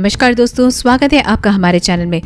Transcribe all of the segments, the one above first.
नमस्कार दोस्तों, स्वागत है आपका हमारे चैनल में।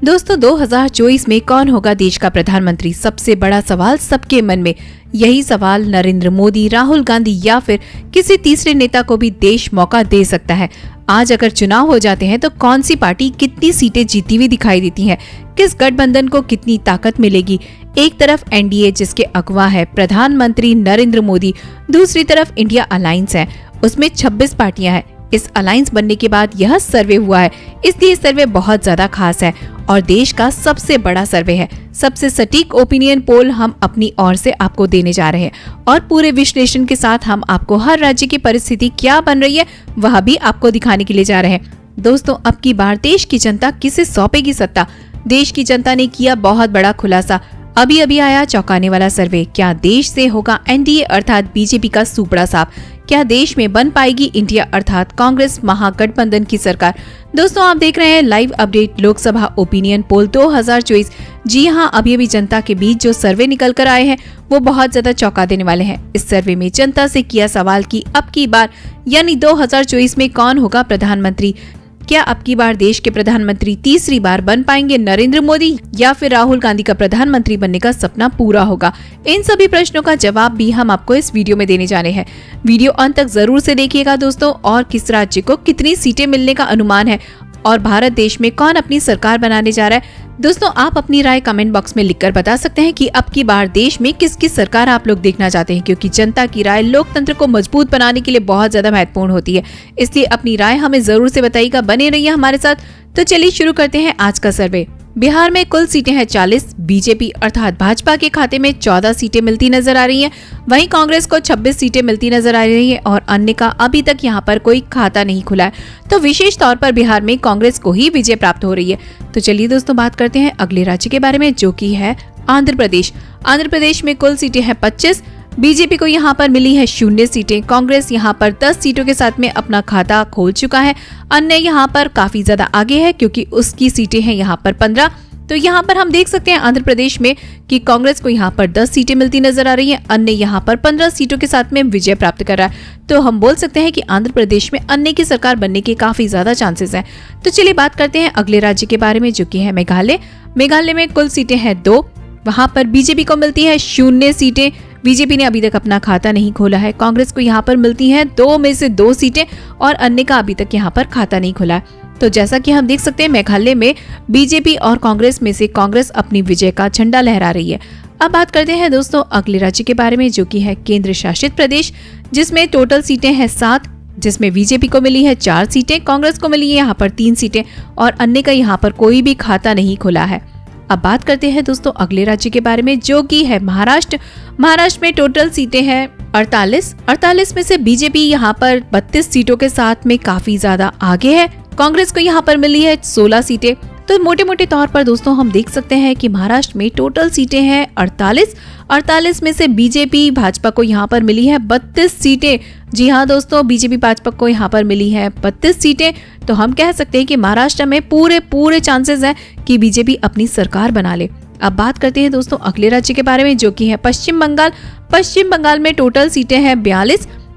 दोस्तों 2024 में कौन होगा देश का प्रधानमंत्री? सबसे बड़ा सवाल सबके मन में। यही सवाल नरेंद्र मोदी, राहुल गांधी या फिर किसी तीसरे नेता को भी देश मौका दे सकता है। आज अगर चुनाव हो जाते हैं तो कौन सी पार्टी कितनी सीटें जीती हुई दिखाई देती है, किस गठबंधन को कितनी ताकत मिलेगी? एक तरफ एनडीए जिसके अगवा है प्रधानमंत्री नरेंद्र मोदी, दूसरी तरफ इंडिया अलायंस है, उसमें 26 पार्टियां हैं। इस अलायंस बनने के बाद यह सर्वे हुआ है, इसलिए सर्वे बहुत ज्यादा खास है और देश का सबसे बड़ा सर्वे है। सबसे सटीक ओपिनियन पोल हम अपनी ओर से आपको देने जा रहे हैं और पूरे विश्लेषण के साथ हम आपको हर राज्य की परिस्थिति क्या बन रही है वह भी आपको दिखाने के लिए जा रहे हैं। दोस्तों अब की बार देश की जनता किसे सौंपेगी सत्ता? देश की जनता ने किया बहुत बड़ा खुलासा। अभी अभी आया चौंकाने वाला सर्वे। क्या देश से होगा एनडीए अर्थात बीजेपी का सुपड़ा साफ? क्या देश में बन पाएगी इंडिया अर्थात कांग्रेस महागठबंधन की सरकार? दोस्तों आप देख रहे हैं live update Lok Sabha opinion poll 2024। जी हां, अभी अभी जनता के बीच जो सर्वे निकल कर आए हैं वो बहुत ज्यादा चौंका देने वाले हैं। इस सर्वे में जनता से किया सवाल कि अब की बार यानी 2024 में कौन होगा प्रधानमंत्री? क्या अब की बार देश के प्रधानमंत्री तीसरी बार बन पाएंगे नरेंद्र मोदी या फिर राहुल गांधी का प्रधानमंत्री बनने का सपना पूरा होगा? इन सभी प्रश्नों का जवाब भी हम आपको इस वीडियो में देने जा रहे हैं। वीडियो अंत तक जरूर से देखिएगा दोस्तों। और किस राज्य को कितनी सीटें मिलने का अनुमान है और भारत देश में कौन अपनी सरकार बनाने जा रहा है? दोस्तों आप अपनी राय कमेंट बॉक्स में लिखकर बता सकते हैं कि अब की बार देश में किसकी सरकार आप लोग देखना चाहते हैं, क्योंकि जनता की राय लोकतंत्र को मजबूत बनाने के लिए बहुत ज्यादा महत्वपूर्ण होती है। इसलिए अपनी राय हमें जरूर से बताइएगा, बने रहिए हमारे साथ। तो चलिए शुरू करते हैं आज का सर्वे। बिहार में कुल सीटें हैं 40। बीजेपी अर्थात भाजपा के खाते में 14 सीटें मिलती नजर आ रही हैं। वहीं कांग्रेस को 26 सीटें मिलती नजर आ रही है और अन्य का अभी तक यहां पर कोई खाता नहीं खुला है। तो विशेष तौर पर बिहार में कांग्रेस को ही विजय प्राप्त हो रही है। तो चलिए दोस्तों बात करते हैं अगले राज्य के बारे में, जो की है आंध्र प्रदेश। आंध्र प्रदेश में कुल सीटें हैं 25। बीजेपी को यहाँ पर मिली है 0 सीटें। कांग्रेस यहाँ पर 10 सीटों के साथ में अपना खाता खोल चुका है। अन्य यहाँ पर काफी ज्यादा आगे है क्योंकि उसकी सीटें हैं यहाँ पर 15। तो यहाँ पर हम देख सकते हैं आंध्र प्रदेश में कि कांग्रेस को यहाँ पर 10 सीटें मिलती नजर आ रही हैं। अन्य यहाँ पर 15 सीटों के साथ में विजय प्राप्त कर रहा है। तो हम बोल सकते हैं कि आंध्र प्रदेश में अन्य की सरकार बनने के काफी ज्यादा चांसेस हैं। तो चलिए बात करते हैं अगले राज्य के बारे में, जो की है मेघालय। मेघालय में कुल सीटें हैं 2। वहां पर बीजेपी को मिलती है 0 सीटें। बीजेपी ने अभी तक अपना खाता नहीं खोला है। कांग्रेस को यहाँ पर मिलती है 2 में से 2 सीटें और अन्य का अभी तक यहाँ पर खाता नहीं खोला है। तो जैसा कि हम देख सकते हैं मेघालय में बीजेपी और कांग्रेस में से कांग्रेस अपनी विजय का झंडा लहरा रही है। अब बात करते हैं दोस्तों अगले राज्य के बारे में, जो कि है केंद्र शासित प्रदेश, जिसमें टोटल सीटें हैं 7, जिसमें बीजेपी को मिली है 4 सीटें, कांग्रेस को मिली है यहाँ पर 3 सीटें और अन्य का यहाँ पर कोई भी खाता नहीं खुला है। अब बात करते हैं दोस्तों अगले राज्य के बारे में, जो कि है महाराष्ट्र। महाराष्ट्र में टोटल सीटें हैं 48 में से बीजेपी यहाँ पर 32 सीटों के साथ में काफी ज्यादा आगे है। कांग्रेस को यहाँ पर मिली है 16 सीटें। तो मोटे मोटे तौर पर दोस्तों हम देख सकते हैं कि महाराष्ट्र में टोटल सीटें हैं 48 में से बीजेपी भाजपा को यहाँ पर मिली है 32 सीटें। जी हाँ दोस्तों, बीजेपी भाजपा को यहाँ पर मिली है 32 सीटें। तो हम कह सकते हैं कि महाराष्ट्र में पूरे चांसेस हैं कि बीजेपी अपनी सरकार बना ले। अब बात करते हैं दोस्तों अगले राज्य के बारे में, जो कि है पश्चिम बंगाल। पश्चिम बंगाल में टोटल सीटें हैं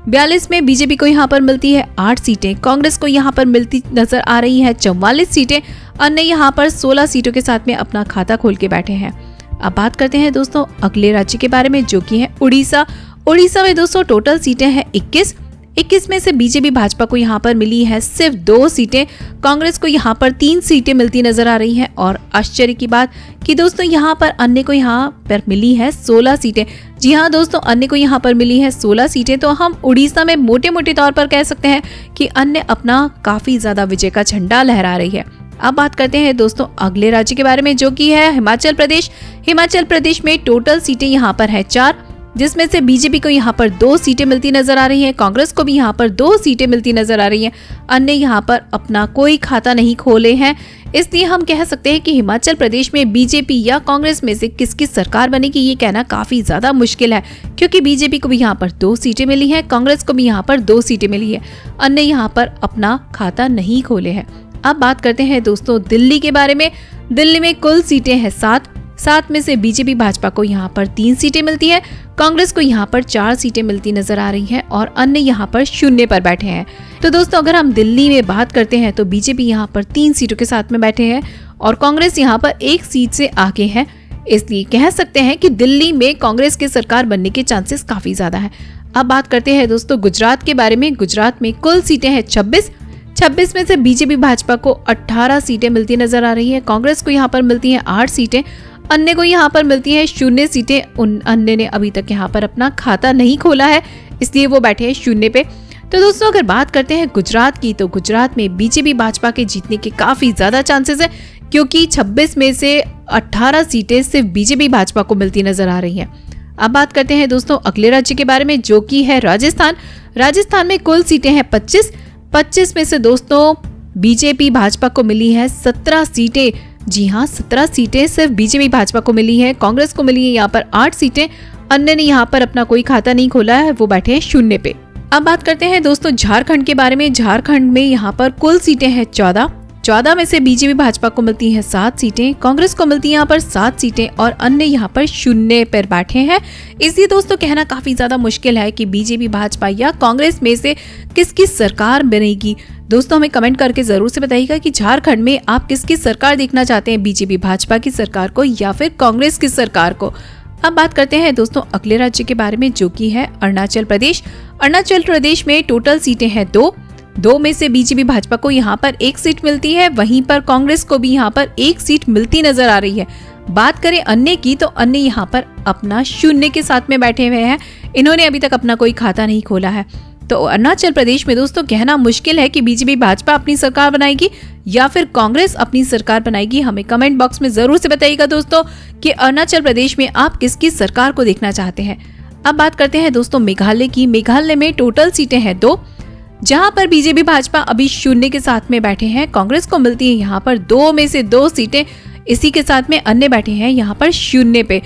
42 में बीजेपी को यहाँ पर मिलती है 8 सीटें। कांग्रेस को यहाँ पर मिलती नजर आ रही है 44 सीटें। अन्य यहाँ पर 16 सीटों के साथ में अपना खाता खोल के बैठे हैं। अब बात करते हैं दोस्तों अगले राज्य के बारे में, जो कि है उड़ीसा। उड़ीसा में दोस्तों टोटल सीटें हैं 21 में से बीजेपी भाजपा को यहाँ पर मिली है सिर्फ 2 सीटें। कांग्रेस को यहाँ पर 3 सीटें मिलती नजर आ रही हैं और आश्चर्य की बात कि दोस्तों यहाँ पर अन्य को यहाँ पर मिली है 16 सीटें। जी हाँ दोस्तों, अन्य को यहाँ पर मिली है 16 सीटें। तो हम उड़ीसा में मोटे मोटे तौर पर कह सकते हैं कि अन्य अपना काफी ज्यादा विजय का झंडा लहरा रही है। अब बात करते हैं दोस्तों अगले राज्य के बारे में, जो कि है हिमाचल प्रदेश। हिमाचल प्रदेश में टोटल सीटें यहाँ पर है 4, जिसमें से बीजेपी को यहाँ पर 2 सीटें मिलती नजर आ रही हैं। कांग्रेस को भी यहाँ पर 2 सीटें मिलती नजर आ रही हैं। अन्य यहाँ पर अपना कोई खाता नहीं खोले हैं। इसलिए हम कह सकते हैं कि हिमाचल प्रदेश में बीजेपी या कांग्रेस में से किसकी सरकार बनेगी ये कहना काफी ज्यादा मुश्किल है, क्योंकि बीजेपी को भी यहाँ पर 2 सीटें मिली है, कांग्रेस को भी यहाँ पर 2 सीटें मिली है। अन्य यहाँ पर अपना खाता नहीं खोले हैं। अब बात करते हैं दोस्तों दिल्ली के बारे में। दिल्ली में कुल सीटें हैं 7 में से बीजेपी भाजपा को यहाँ पर 3 सीटें मिलती है। कांग्रेस को यहाँ पर 4 सीटें मिलती नजर आ रही हैं और अन्य यहाँ पर 0 पर बैठे हैं। तो दोस्तों अगर हम दिल्ली में बात करते हैं तो बीजेपी यहाँ पर 3 सीटों के साथ में बैठे हैं और कांग्रेस यहाँ पर 1 सीट से आगे है। इसलिए कह सकते हैं कि दिल्ली में कांग्रेस की सरकार बनने के चांसेस काफी ज्यादा है। अब बात करते हैं दोस्तों गुजरात के बारे में। गुजरात में कुल सीटें हैं 26 में से बीजेपी भाजपा को 18 सीटें मिलती नजर आ रही है। कांग्रेस को यहाँ पर मिलती हैं 8 सीटें, अन्य को यहाँ पर मिलती हैं 0 सीटें। उन अन्य ने अभी तक यहाँ पर अपना खाता नहीं खोला है, इसलिए वो बैठे हैं 0 पे। तो दोस्तों अगर बात करते हैं गुजरात की, तो गुजरात में बीजेपी भाजपा के जीतने के काफी ज्यादा चांसेस है, क्योंकि 26 में से 18 सीटें सिर्फ बीजेपी भाजपा को मिलती नजर आ रही हैं। अब बात करते हैं दोस्तों अगले राज्य के बारे में, जो कि है राजस्थान। राजस्थान में कुल सीटें हैं 25 में से दोस्तों बीजेपी भाजपा को मिली है 17 सीटें। जी हाँ, 17 सीटें सिर्फ बीजेपी भाजपा को मिली है। कांग्रेस को मिली है यहाँ पर 8 सीटें, अन्य ने यहाँ पर अपना कोई खाता नहीं खोला है, वो बैठे हैं 0 पे। अब बात करते हैं दोस्तों झारखंड के बारे में। झारखंड में यहाँ पर कुल सीटें हैं 14 में से बीजेपी भाजपा को मिलती हैं 7 सीटें, कांग्रेस को मिलती है यहाँ पर 7 सीटें और अन्य यहाँ पर 0 पर बैठे हैं। इसलिए दोस्तों कहना काफी ज्यादा मुश्किल है कि बीजेपी भाजपा या कांग्रेस में से किसकी सरकार बनेगी। दोस्तों हमें कमेंट करके जरूर से बताइएगा कि झारखंड में आप किसकी सरकार देखना चाहते हैं, बीजेपी भाजपा की सरकार को या फिर कांग्रेस की सरकार को। अब बात करते हैं दोस्तों अगले राज्य के बारे में, जो कि है अरुणाचल प्रदेश। अरुणाचल प्रदेश में टोटल सीटें हैं 2 में से बीजेपी भाजपा को यहाँ पर 1 सीट मिलती है, वहीं पर कांग्रेस को भी यहाँ पर 1 सीट मिलती नजर आ रही है। बात करें अन्य की, तो अन्य यहाँ पर अपना 0 के साथ में बैठे हुए हैं। इन्होंने अभी तक अपना कोई खाता नहीं खोला है। तो अरुणाचल प्रदेश में दोस्तों कहना मुश्किल है कि बीजेपी भाजपा अपनी सरकार बनाएगी या फिर कांग्रेस अपनी सरकार बनाएगी। हमें कमेंट बॉक्स में जरूर से बताइएगा दोस्तों कि अरुणाचल प्रदेश में आप किसकी सरकार को देखना चाहते हैं। अब बात करते हैं दोस्तों मेघालय की। मेघालय में टोटल सीटें हैं 2, जहां पर बीजेपी भाजपा अभी 0 के साथ में बैठे हैं। कांग्रेस को मिलती है यहाँ पर 2 में से 2 सीटें, इसी के साथ में अन्य बैठे हैं यहाँ पर 0 पे।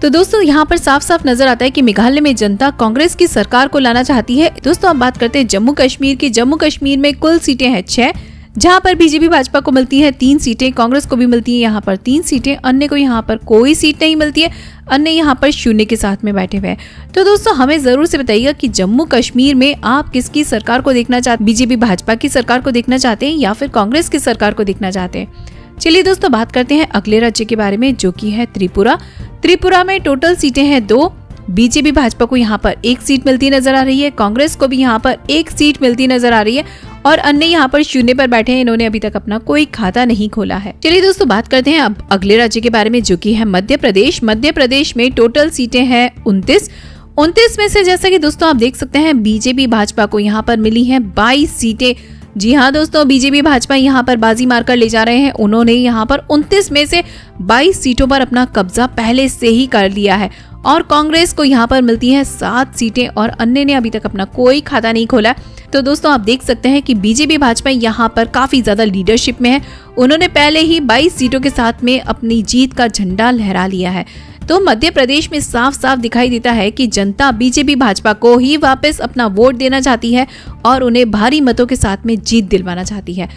तो दोस्तों यहाँ पर साफ साफ नजर आता है कि मेघालय में जनता कांग्रेस की सरकार को लाना चाहती है। दोस्तों अब बात करते हैं जम्मू कश्मीर की। जम्मू कश्मीर में कुल सीटें हैं 6, जहां पर बीजेपी भाजपा को मिलती है 3 सीटें, कांग्रेस को भी मिलती है यहाँ पर 3 सीटें, अन्य को यहाँ पर कोई सीट नहीं मिलती है, अन्य यहाँ पर 0 के साथ में बैठे हुए हैं। तो दोस्तों हमें जरूर से बताइएगा कि जम्मू कश्मीर में आप किसकी सरकार को देखना चाहते हैं, बीजेपी भाजपा की सरकार को देखना चाहते हैं या फिर कांग्रेस की सरकार को देखना चाहते हैं। चलिए दोस्तों बात करते हैं अगले राज्य के बारे में, जो कि है त्रिपुरा। त्रिपुरा में टोटल सीटें हैं 2, बीजेपी भाजपा को यहाँ पर 1 सीट मिलती नजर आ रही है, कांग्रेस को भी यहाँ पर 1 सीट मिलती नजर आ रही है और अन्य यहाँ पर 0 पर बैठे हैं। इन्होंने अभी तक अपना कोई खाता नहीं खोला है। चलिए दोस्तों बात करते हैं अब अगले राज्य के बारे में, जो कि है मध्य प्रदेश। मध्य प्रदेश में टोटल सीटें हैं 29 में से जैसा कि दोस्तों आप देख सकते हैं बीजेपी भाजपा को यहाँ पर मिली है 22 सीटें। जी हाँ दोस्तों, बीजेपी भाजपा यहाँ पर बाजी मारकर ले जा रहे हैं। उन्होंने यहाँ पर 29 में से 22 सीटों पर अपना कब्जा पहले से ही कर लिया है और कांग्रेस को यहाँ पर मिलती है 7 सीटें और अन्य ने अभी तक अपना कोई खाता नहीं खोला। तो दोस्तों आप देख सकते हैं कि बीजेपी भाजपा यहाँ पर काफी ज्यादा लीडरशिप में है। उन्होंने पहले ही 22 सीटों के साथ में अपनी जीत का झंडा लहरा लिया है। तो मध्य प्रदेश में साफ साफ दिखाई देता है कि जनता बीजेपी भाजपा को ही वापस अपना वोट देना चाहती है और उन्हें भारी मतों के साथ में जीत दिलवाना चाहती है।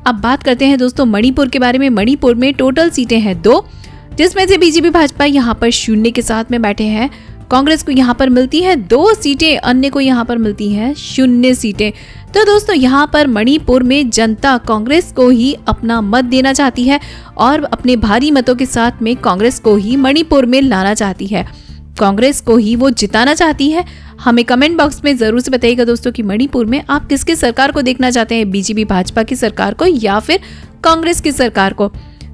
अब बात करते हैं दोस्तों मणिपुर के बारे में। मणिपुर में टोटल सीटें हैं 2, जिसमें से बीजेपी भाजपा यहाँ पर 0 के साथ में बैठे हैं। कांग्रेस को यहाँ पर मिलती है 2 सीटें, अन्य को यहाँ पर मिलती है 0 सीटें। तो दोस्तों यहाँ पर मणिपुर में जनता कांग्रेस को ही अपना मत देना चाहती है और अपने भारी मतों के साथ में कांग्रेस को ही मणिपुर में लाना चाहती है, कांग्रेस को ही वो जिताना चाहती है। हमें कमेंट बॉक्स में जरूर से बताइएगा दोस्तों कि मणिपुर में आप किसकी सरकार को देखना चाहते हैं, बीजेपी भाजपा की सरकार को या फिर कांग्रेस की सरकार को।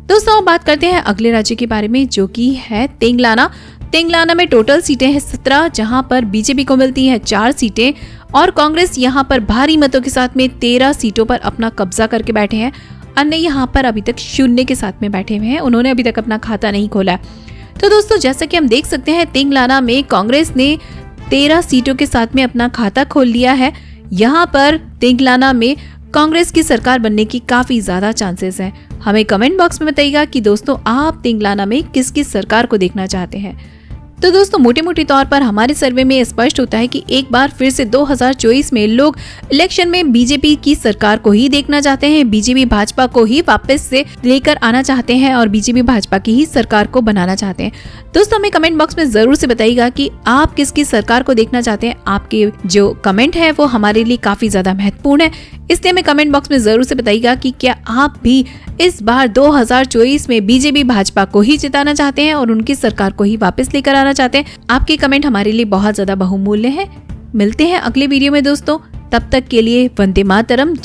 दोस्तों बात करते हैं अगले राज्य के बारे में, जो कि है तेलंगाना। तेलंगाना में टोटल सीटें हैं 17, जहां पर बीजेपी को मिलती है 4 सीटें और कांग्रेस यहां पर भारी मतों के साथ में 13 सीटों पर अपना कब्जा करके बैठे हैं। अन्य यहां पर अभी तक 0 के साथ में बैठे हुए हैं, उन्होंने अभी तक अपना खाता नहीं खोला। तो दोस्तों जैसा कि हम देख सकते हैं तेलंगाना में कांग्रेस ने 13 सीटों के साथ में अपना खाता खोल लिया है। यहाँ पर तेलंगाना में कांग्रेस की सरकार बनने की काफी ज्यादा चांसेस हैं। हमें कमेंट बॉक्स में बताइएगा कि दोस्तों आप तेलंगाना में किसकी सरकार को देखना चाहते हैं। तो दोस्तों मोटे मोटे तौर पर हमारे सर्वे में स्पष्ट होता है कि एक बार फिर से 2024 में लोग इलेक्शन में बीजेपी की सरकार को ही देखना चाहते हैं, बीजेपी भाजपा को ही वापस से लेकर आना चाहते हैं और बीजेपी भाजपा की ही सरकार को बनाना चाहते हैं। दोस्तों हमें कमेंट बॉक्स में जरूर से बताइएगा कि आप किसकी सरकार को देखना चाहते हैं। आपके जो कमेंट है वो हमारे लिए काफी ज्यादा महत्वपूर्ण है, इसलिए हमें कमेंट बॉक्स में जरूर से बताइएगा कि क्या आप भी इस बार 2024 में बीजेपी भाजपा को ही जिताना चाहते हैं और उनकी सरकार को ही वापस लेकर आना चाहते हैं। आपके कमेंट हमारे लिए बहुत ज्यादा बहुमूल्य है। मिलते हैं अगले वीडियो में दोस्तों, तब तक के लिए वंदे मातरम,